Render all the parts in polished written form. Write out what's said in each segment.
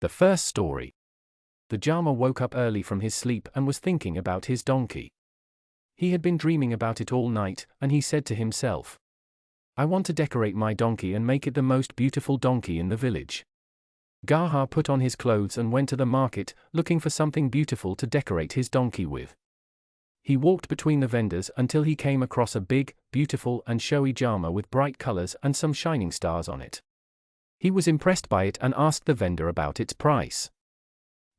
The first story. The Jama woke up early from his sleep and was thinking about his donkey. He had been dreaming about it all night, and he said to himself, I want to decorate my donkey and make it the most beautiful donkey in the village. Goha put on his clothes and went to the market, looking for something beautiful to decorate his donkey with. He walked between the vendors until he came across a big, beautiful and showy Jama with bright colors and some shining stars on it. He was impressed by it and asked the vendor about its price.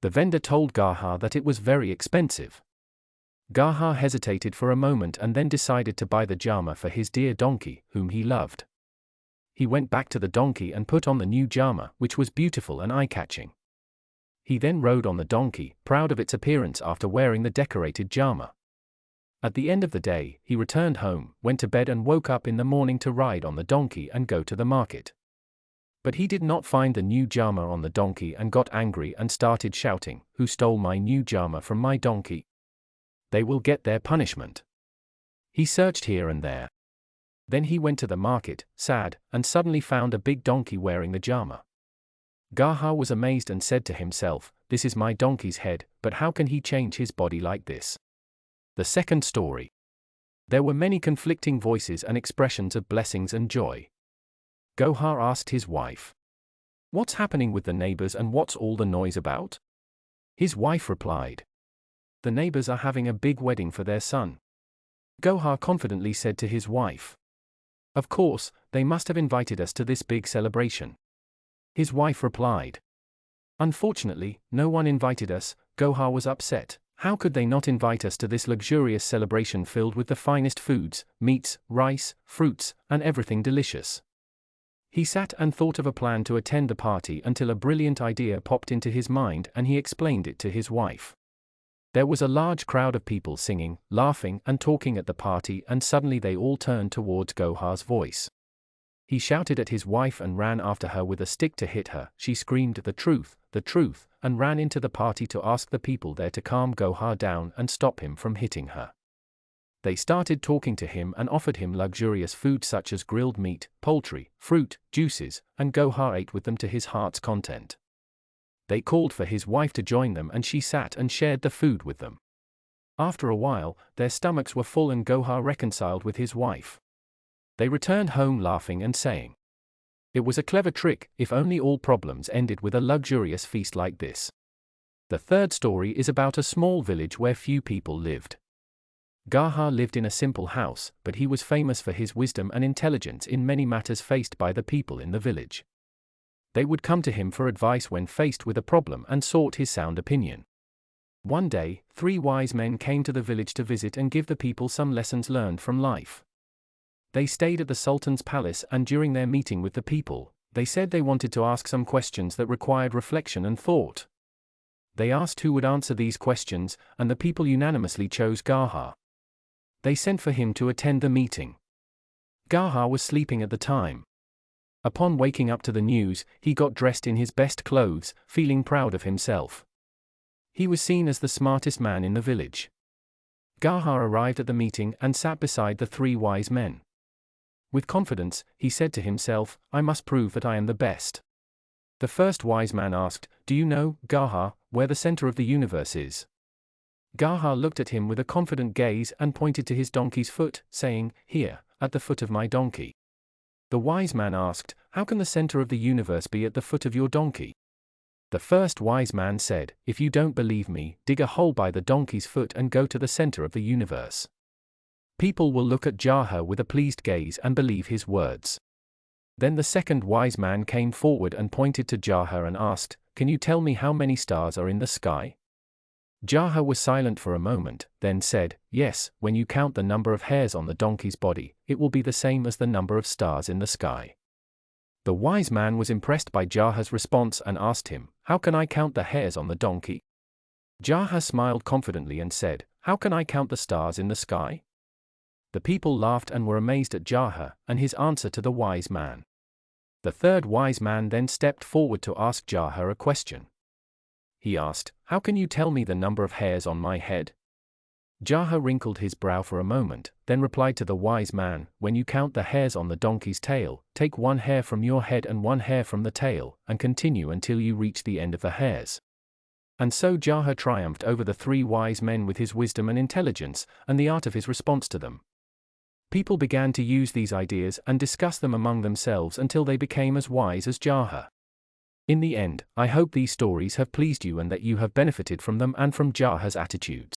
The vendor told Goha that it was very expensive. Goha hesitated for a moment and then decided to buy the Jama for his dear donkey, whom he loved. He went back to the donkey and put on the new Jama, which was beautiful and eye-catching. He then rode on the donkey, proud of its appearance after wearing the decorated Jama. At the end of the day, he returned home, went to bed and woke up in the morning to ride on the donkey and go to the market. But he did not find the new Jama on the donkey and got angry and started shouting, Who stole my new Jama from my donkey? They will get their punishment. He searched here and there. Then he went to the market, sad, and suddenly found a big donkey wearing the Jama. Goha was amazed and said to himself, This is my donkey's head, but how can he change his body like this? The second story. There were many conflicting voices and expressions of blessings and joy. Goha asked his wife, What's happening with the neighbors and what's all the noise about? His wife replied, The neighbors are having a big wedding for their son. Goha confidently said to his wife, Of course, they must have invited us to this big celebration. His wife replied, Unfortunately, no one invited us. Goha was upset. How could they not invite us to this luxurious celebration filled with the finest foods, meats, rice, fruits, and everything delicious? He sat and thought of a plan to attend the party until a brilliant idea popped into his mind and he explained it to his wife. There was a large crowd of people singing, laughing, and talking at the party, and suddenly they all turned towards Goha's voice. He shouted at his wife and ran after her with a stick to hit her. She screamed, the truth, and ran into the party to ask the people there to calm Goha down and stop him from hitting her. They started talking to him and offered him luxurious food such as grilled meat, poultry, fruit, juices, and Goha ate with them to his heart's content. They called for his wife to join them and she sat and shared the food with them. After a while, their stomachs were full and Goha reconciled with his wife. They returned home laughing and saying, It was a clever trick, if only all problems ended with a luxurious feast like this. The third story is about a small village where few people lived. Goha lived in a simple house, but he was famous for his wisdom and intelligence in many matters faced by the people in the village. They would come to him for advice when faced with a problem and sought his sound opinion. One day, 3 wise men came to the village to visit and give the people some lessons learned from life. They stayed at the Sultan's palace and during their meeting with the people, they said they wanted to ask some questions that required reflection and thought. They asked who would answer these questions, and the people unanimously chose Goha. They sent for him to attend the meeting. Goha was sleeping at the time. Upon waking up to the news, he got dressed in his best clothes, feeling proud of himself. He was seen as the smartest man in the village. Goha arrived at the meeting and sat beside the 3 wise men. With confidence, he said to himself, I must prove that I am the best. The first wise man asked, Do you know, Goha, where the center of the universe is? Goha looked at him with a confident gaze and pointed to his donkey's foot, saying, Here, at the foot of my donkey. The wise man asked, How can the center of the universe be at the foot of your donkey? The first wise man said, If you don't believe me, dig a hole by the donkey's foot and go to the center of the universe. People will look at Juha with a pleased gaze and believe his words. Then the second wise man came forward and pointed to Juha and asked, Can you tell me how many stars are in the sky? Juha was silent for a moment, then said, Yes, when you count the number of hairs on the donkey's body, it will be the same as the number of stars in the sky. The wise man was impressed by Juha's response and asked him, How can I count the hairs on the donkey? Juha smiled confidently and said, How can I count the stars in the sky? The people laughed and were amazed at Juha and his answer to the wise man. The third wise man then stepped forward to ask Juha a question. He asked, How can you tell me the number of hairs on my head? Juha wrinkled his brow for a moment, then replied to the wise man, "When you count the hairs on the donkey's tail, take 1 hair from your head and 1 hair from the tail, and continue until you reach the end of the hairs." And so Juha triumphed over the 3 wise men with his wisdom and intelligence, and the art of his response to them. People began to use these ideas and discuss them among themselves until they became as wise as Juha. In the end, I hope these stories have pleased you and that you have benefited from them and from Juha's attitudes.